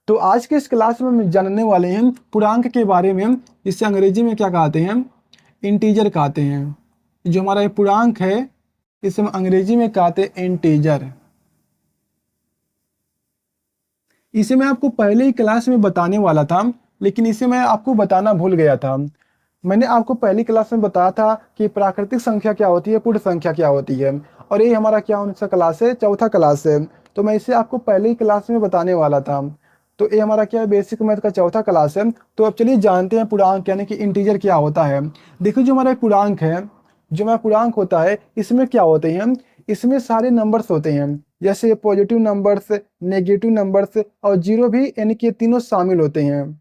तो आज के इस क्लास में हम जानने वाले हैं पूर्णांक के बारे में, जिसे अंग्रेजी में क्या कहते हैं, इंटीजर कहते हैं। जो हमारा ये पूर्णांक है इसे हम अंग्रेजी में कहते हैं इंटीजर। इसे मैं आपको पहले ही क्लास में बताने वाला था, लेकिन इसे मैं आपको बताना भूल गया था। मैंने आपको पहली क्लास में बताया था कि प्राकृतिक संख्या क्या होती है, पूर्ण संख्या क्या होती है, और ये हमारा क्या कौन सा क्लास है, चौथा क्लास है। तो मैं इसे आपको पहले ही क्लास में बताने वाला था। तो ये हमारा क्या है, बेसिक मैथ का चौथा क्लास है। तो अब चलिए जानते हैं पूर्णांक यानी कि इंटीजर क्या होता है। देखो जो हमारा पूर्णांक है, जो हमारा पूर्णांक होता है, इसमें क्या होते हैं, इसमें सारे नंबर्स होते हैं, जैसे पॉजिटिव नंबर्स, नेगेटिव नंबर्स और जीरो भी, यानी कि ये तीनों शामिल होते हैं।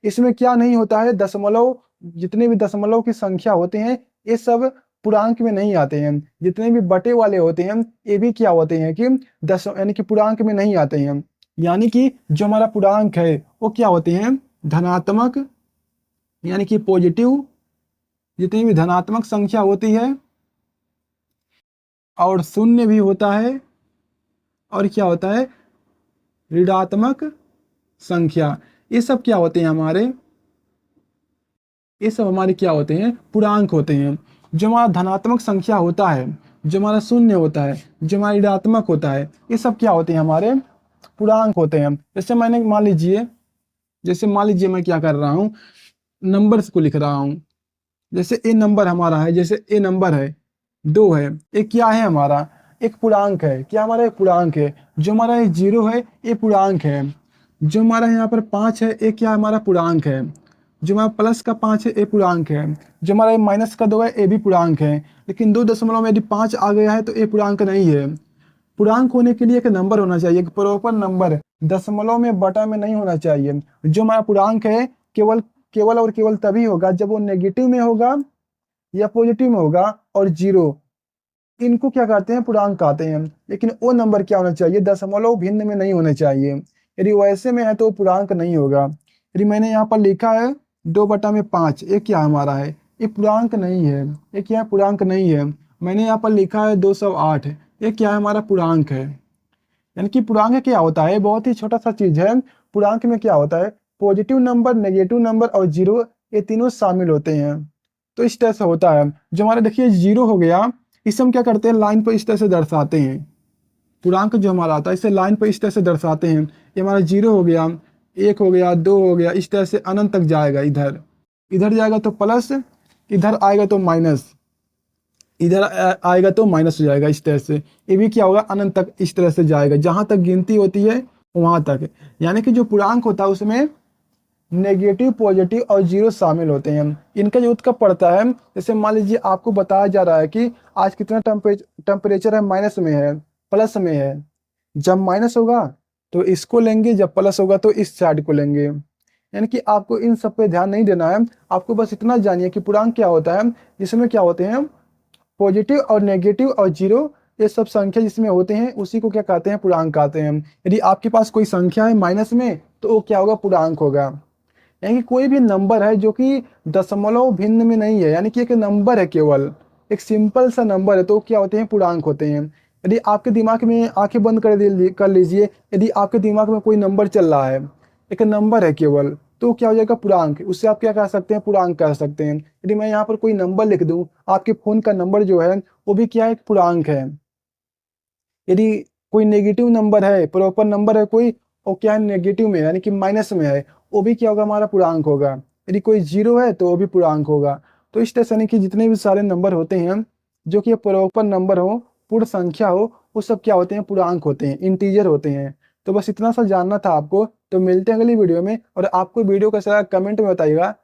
इसमें क्या नहीं होता है, दशमलव, जितने भी दशमलव की संख्या होते हैं ये सब पूर्णांक में नहीं आते हैं। जितने भी बटे वाले होते हैं ये भी क्या होते हैं कि दश यानी कि पूर्णांक में नहीं आते हैं। यानी कि जो हमारा पूर्णांक है वो क्या होते हैं, धनात्मक यानी कि पॉजिटिव, जितनी भी धनात्मक संख्या होती है, और शून्य भी होता है, और क्या होता है, ऋणात्मक संख्या। ये सब क्या होते हैं हमारे, ये सब हमारे क्या होते हैं, पूर्णांक होते हैं। जो हमारा धनात्मक संख्या होता है, जो हमारा शून्य होता है, जो हमारा ऋणात्मक होता है, ये सब क्या होते हैं, हमारे पूर्णांक होते हैं। जैसे मैंने मान लीजिए मैं क्या कर रहा हूँ, नंबर्स को लिख रहा हूँ। जैसे ए नंबर हमारा है, जैसे ए नंबर है 2 है, ये क्या है हमारा, एक पूर्णांक है। क्या हमारा एक पूर्णांक है। जो हमारा ये 0 है ये पूर्णांक है। जो हमारा यहाँ पर 5 है ये क्या हमारा पूर्णांक है। जो हमारा प्लस का 5 है ये पूर्णांक है। जो हमारा ये माइनस का 2 है ये भी पूर्णांक है। लेकिन 2 दशमलव में यदि 5 आ गया है तो ये पूर्णांक नहीं है। पूर्णांक होने के लिए एक नंबर होना चाहिए, एक प्रॉपर नंबर, दशमलव में बटा में नहीं होना चाहिए। जो हमारा पूर्णांक है केवल केवल और केवल तभी होगा जब वो नेगेटिव में होगा या पॉजिटिव में होगा, और जीरो, इनको क्या कहते हैं, पूर्णांक कहते हैं। लेकिन वो नंबर क्या होना चाहिए, दशमलव भिन्न में नहीं होने चाहिए। यदि वैसे में है तो पूर्णांक नहीं होगा। यदि मैंने यहाँ पर लिखा है 2/5, ये क्या हमारा है, ये पूर्णांक नहीं है। ये क्या है, पूर्णांक नहीं है। मैंने यहाँ पर लिखा है 208, ये क्या है, हमारा पूर्णांक है। यानी कि पूर्णांक क्या होता है, बहुत ही छोटा सा चीज है। पूर्णांक में क्या होता है, पॉजिटिव नंबर, नेगेटिव नंबर और जीरो, ये तीनों शामिल होते हैं। तो इस तरह से होता है। जो हमारा देखिए 0 हो गया, इसे हम क्या करते हैं, लाइन पर इस तरह से दर्शाते हैं। पूर्णांक जो हमारा आता है इसे लाइन पर इस तरह से दर्शाते हैं। ये हमारा 0 हो गया, 1 हो गया, 2 हो गया, इस तरह से अनंत तक जाएगा। इधर इधर जाएगा तो प्लस, इधर आएगा तो माइनस, इधर आएगा तो माइनस हो जाएगा। इस तरह से ये भी क्या होगा, अनंत तक इस तरह से जाएगा, जहां तक गिनती होती है वहां तक। यानी कि जो पूर्णांक होता है उसमें नेगेटिव, पॉजिटिव और जीरो शामिल होते हैं। इनका यूज कब पड़ता है, जैसे मान लीजिए आपको बताया जा रहा है कि आज कितना टेम्परेचर है, माइनस में है, प्लस में है। जब माइनस होगा तो इसको लेंगे, जब प्लस होगा तो इस साइड को लेंगे। यानी कि आपको इन सब पे ध्यान नहीं देना है। आपको बस इतना जानिए कि पूर्णांक क्या होता है, जिसमें क्या होते हैं, पॉजिटिव और नेगेटिव और जीरो, ये सब संख्या जिसमें होते हैं उसी को क्या कहते हैं, पूर्णांक कहते हैं। यदि आपके पास कोई संख्या है माइनस में तो वो क्या होगा, पूर्णांक होगा। यानी कि कोई भी नंबर है जो कि दशमलव भिन्न में नहीं है, यानी कि एक नंबर है, केवल एक सिंपल सा नंबर है, तो क्या होते हैं, पूर्णांक होते हैं। यदि आपके दिमाग में आंखें बंद कर लीजिए, यदि आपके दिमाग में कोई नंबर चल रहा है, एक नंबर है केवल, तो क्या हो जाएगा, पूर्णांक। उससे आप क्या कह सकते हैं, पूर्णांक कह सकते हैं। यदि मैं यहाँ पर कोई नंबर लिख दूं, आपके फोन का नंबर जो है वो भी क्या है, एक पूर्णांक है। यदि कोई नेगेटिव नंबर है, प्रॉपर नंबर है कोई, वो क्या है, नेगेटिव में यानी कि माइनस में है, वो भी क्या होगा, हमारा पूर्णांक होगा। यदि कोई जीरो है तो वो भी पूर्णांक होगा। तो इस तरह से यानी कि जितने भी सारे नंबर होते हैं जो कि प्रॉपर नंबर हो, पूर्ण संख्या हो, वो सब क्या होते हैं, पूर्णांक होते हैं, इंटीजर होते हैं। तो बस इतना सा जानना था आपको। तो मिलते हैं अगली वीडियो में, और आपको वीडियो कैसा लगा कमेंट में बताइएगा।